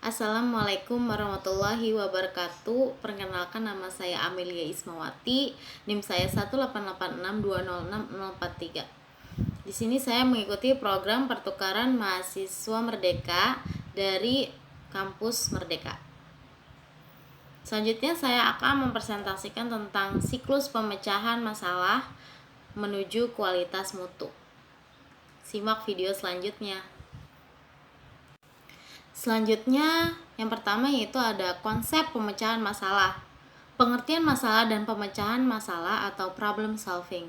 Assalamualaikum warahmatullahi wabarakatuh. Perkenalkan, nama saya Amelia Ismawati. NIM saya 18862060043. Di sini saya mengikuti program pertukaran mahasiswa Merdeka dari kampus Merdeka. Selanjutnya saya akan mempresentasikan tentang siklus pemecahan masalah menuju kualitas mutu. Simak video selanjutnya. Selanjutnya, yang pertama yaitu ada konsep pemecahan masalah. Pengertian masalah dan pemecahan masalah atau problem solving.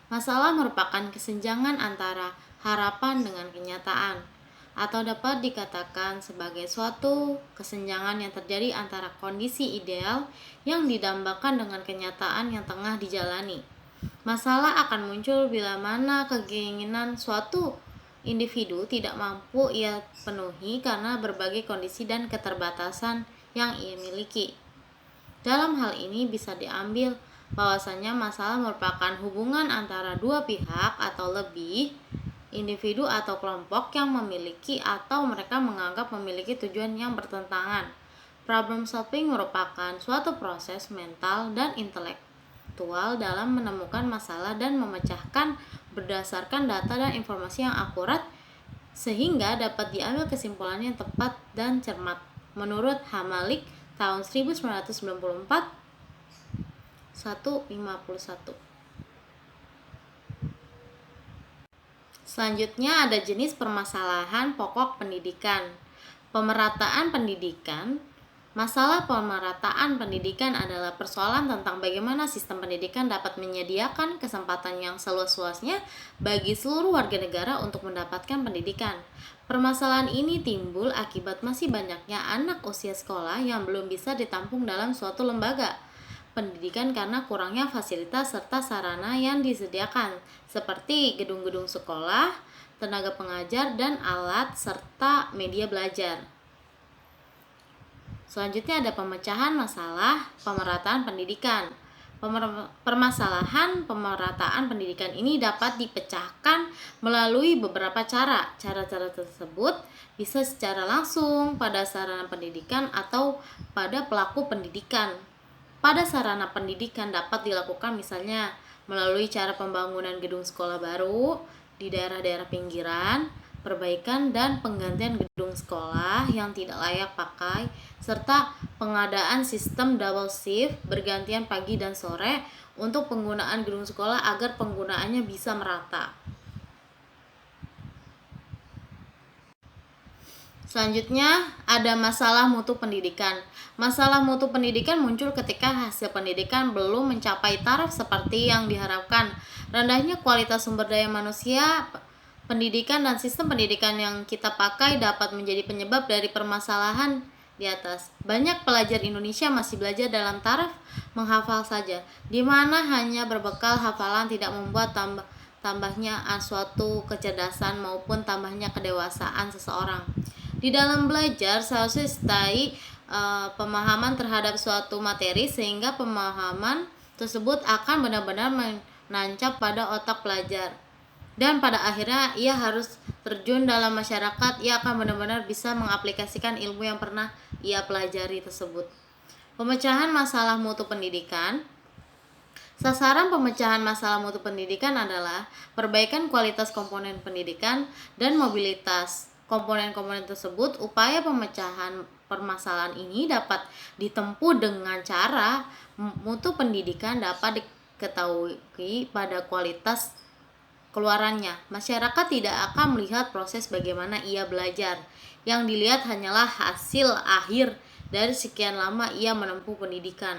Masalah merupakan kesenjangan antara harapan dengan kenyataan, atau dapat dikatakan sebagai suatu kesenjangan yang terjadi antara kondisi ideal yang didambakan dengan kenyataan yang tengah dijalani. Masalah akan muncul bila mana keinginan suatu individu tidak mampu ia penuhi karena berbagai kondisi dan keterbatasan yang ia miliki. Dalam hal ini bisa diambil bahwasanya masalah merupakan hubungan antara dua pihak atau lebih, individu atau kelompok yang memiliki atau mereka menganggap memiliki tujuan yang bertentangan. Problem solving merupakan suatu proses mental dan intelektual dalam menemukan masalah dan memecahkan berdasarkan data dan informasi yang akurat sehingga dapat diambil kesimpulan yang tepat dan cermat. Menurut Hamalik tahun 1994 151. Selanjutnya ada jenis permasalahan pokok pendidikan. Pemerataan pendidikan. Masalah pemerataan pendidikan adalah persoalan tentang bagaimana sistem pendidikan dapat menyediakan kesempatan yang seluas-luasnya bagi seluruh warga negara untuk mendapatkan pendidikan. Permasalahan ini timbul akibat masih banyaknya anak usia sekolah yang belum bisa ditampung dalam suatu lembaga pendidikan karena kurangnya fasilitas serta sarana yang disediakan, seperti gedung-gedung sekolah, tenaga pengajar, dan alat serta media belajar. Selanjutnya ada pemecahan masalah pemerataan pendidikan. Permasalahan pemerataan pendidikan ini dapat dipecahkan melalui beberapa cara. Cara-cara tersebut bisa secara langsung pada sarana pendidikan atau pada pelaku pendidikan. Pada sarana pendidikan dapat dilakukan misalnya melalui cara pembangunan gedung sekolah baru di daerah-daerah pinggiran, perbaikan dan penggantian gedung sekolah yang tidak layak pakai, serta pengadaan sistem double shift bergantian pagi dan sore untuk penggunaan gedung sekolah agar penggunaannya bisa merata. Selanjutnya ada masalah mutu pendidikan. Masalah mutu pendidikan muncul ketika hasil pendidikan belum mencapai taraf seperti yang diharapkan. Rendahnya kualitas sumber daya manusia, pendidikan dan sistem pendidikan yang kita pakai dapat menjadi penyebab dari permasalahan di atas. Banyak pelajar Indonesia masih belajar dalam taraf menghafal saja, di mana hanya berbekal hafalan tidak membuat tambahnya suatu kecerdasan maupun tambahnya kedewasaan seseorang. Di dalam belajar seharusnya disertai pemahaman terhadap suatu materi sehingga pemahaman tersebut akan benar-benar menancap pada otak pelajar. Dan pada akhirnya ia harus terjun dalam masyarakat, ia akan benar-benar bisa mengaplikasikan ilmu yang pernah ia pelajari tersebut. Pemecahan masalah mutu pendidikan. Sasaran pemecahan masalah mutu pendidikan adalah perbaikan kualitas komponen pendidikan dan mobilitas komponen-komponen tersebut. Upaya pemecahan permasalahan ini dapat ditempuh dengan cara mutu pendidikan dapat diketahui pada kualitas keluarannya. Masyarakat tidak akan melihat proses bagaimana ia belajar. Yang dilihat hanyalah hasil akhir dari sekian lama ia menempuh pendidikan.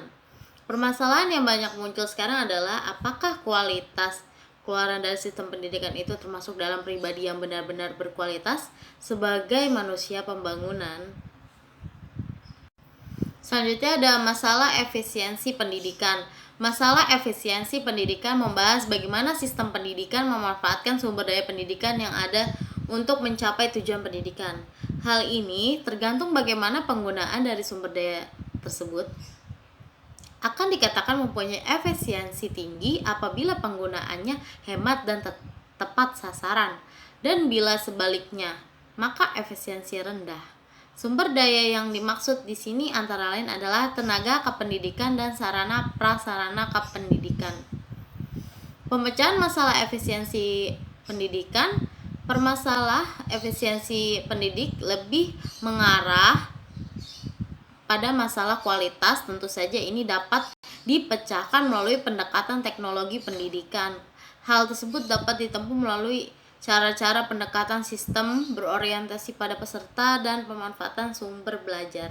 Permasalahan yang banyak muncul sekarang adalah apakah kualitas keluaran dari sistem pendidikan itu termasuk dalam pribadi yang benar-benar berkualitas sebagai manusia pembangunan. Selanjutnya ada masalah efisiensi pendidikan. Masalah efisiensi pendidikan membahas bagaimana sistem pendidikan memanfaatkan sumber daya pendidikan yang ada untuk mencapai tujuan pendidikan. Hal ini tergantung bagaimana penggunaan dari sumber daya tersebut. Akan dikatakan mempunyai efisiensi tinggi apabila penggunaannya hemat dan tepat sasaran, dan bila sebaliknya, maka efisiensi rendah. Sumber daya yang dimaksud di sini antara lain adalah tenaga kependidikan dan sarana prasarana kependidikan. Pemecahan masalah efisiensi pendidikan. Permasalah efisiensi pendidik lebih mengarah pada masalah kualitas. Tentu saja ini dapat dipecahkan melalui pendekatan teknologi pendidikan. Hal tersebut dapat ditempuh melalui cara-cara pendekatan sistem berorientasi pada peserta dan pemanfaatan sumber belajar.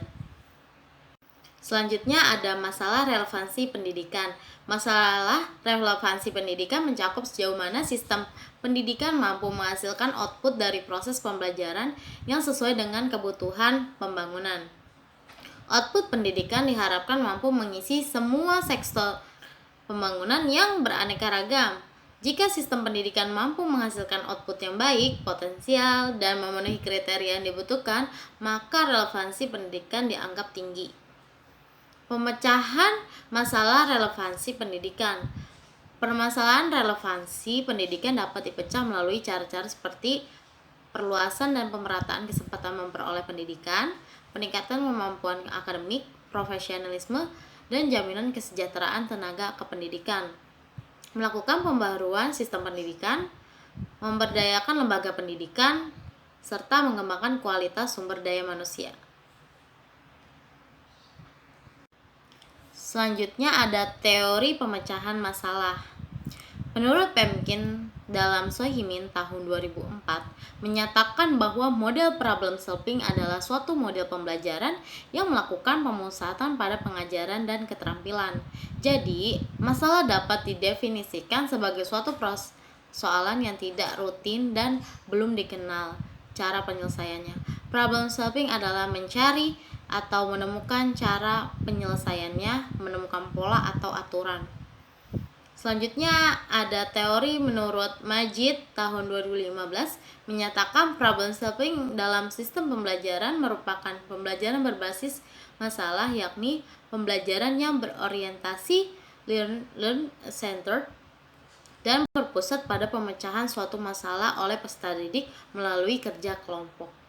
Selanjutnya ada masalah relevansi pendidikan. Masalah relevansi pendidikan mencakup sejauh mana sistem pendidikan mampu menghasilkan output dari proses pembelajaran yang sesuai dengan kebutuhan pembangunan. Output pendidikan diharapkan mampu mengisi semua sektor pembangunan yang beraneka ragam. Jika sistem pendidikan mampu menghasilkan output yang baik, potensial, dan memenuhi kriteria yang dibutuhkan, maka relevansi pendidikan dianggap tinggi. Pemecahan masalah relevansi pendidikan. Permasalahan relevansi pendidikan dapat dipecah melalui cara-cara seperti perluasan dan pemerataan kesempatan memperoleh pendidikan, peningkatan kemampuan akademik, profesionalisme, dan jaminan kesejahteraan tenaga kependidikan. Melakukan pembaharuan sistem pendidikan, memberdayakan lembaga pendidikan, serta mengembangkan kualitas sumber daya manusia. Selanjutnya ada teori pemecahan masalah. Menurut Pemkin dalam Sohimin tahun 2004 menyatakan bahwa model problem solving adalah suatu model pembelajaran yang melakukan pemusatan pada pengajaran dan keterampilan. Jadi, masalah dapat didefinisikan sebagai suatu persoalan yang tidak rutin dan belum dikenal cara penyelesaiannya. Problem solving adalah mencari atau menemukan cara penyelesaiannya, menemukan pola atau aturan. Selanjutnya ada teori menurut Majid tahun 2015 menyatakan problem solving dalam sistem pembelajaran merupakan pembelajaran berbasis masalah, yakni pembelajaran yang berorientasi learn centered dan berpusat pada pemecahan suatu masalah oleh peserta didik melalui kerja kelompok.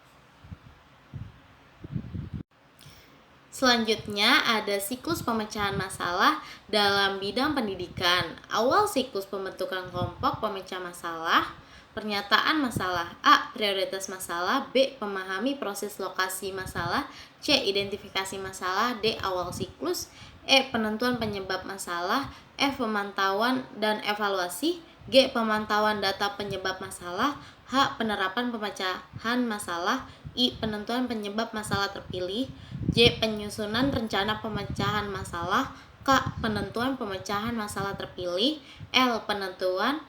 Selanjutnya ada siklus pemecahan masalah dalam bidang pendidikan. Awal siklus pembentukan kelompok pemecah masalah. Pernyataan masalah. A. Prioritas masalah. B. Memahami proses lokasi masalah. C. Identifikasi masalah. D. Awal siklus. E. Penentuan penyebab masalah. F. Pemantauan dan evaluasi. G. Pemantauan data penyebab masalah. H. Penerapan pemecahan masalah. I. Penentuan penyebab masalah terpilih. J. Penyusunan rencana pemecahan masalah. K. Penentuan pemecahan masalah terpilih. L. Penentuan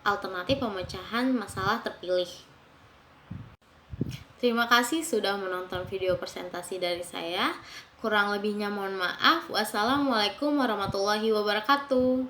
alternatif pemecahan masalah terpilih. Terima kasih sudah menonton video presentasi dari saya. Kurang lebihnya mohon maaf. Wassalamualaikum warahmatullahi wabarakatuh.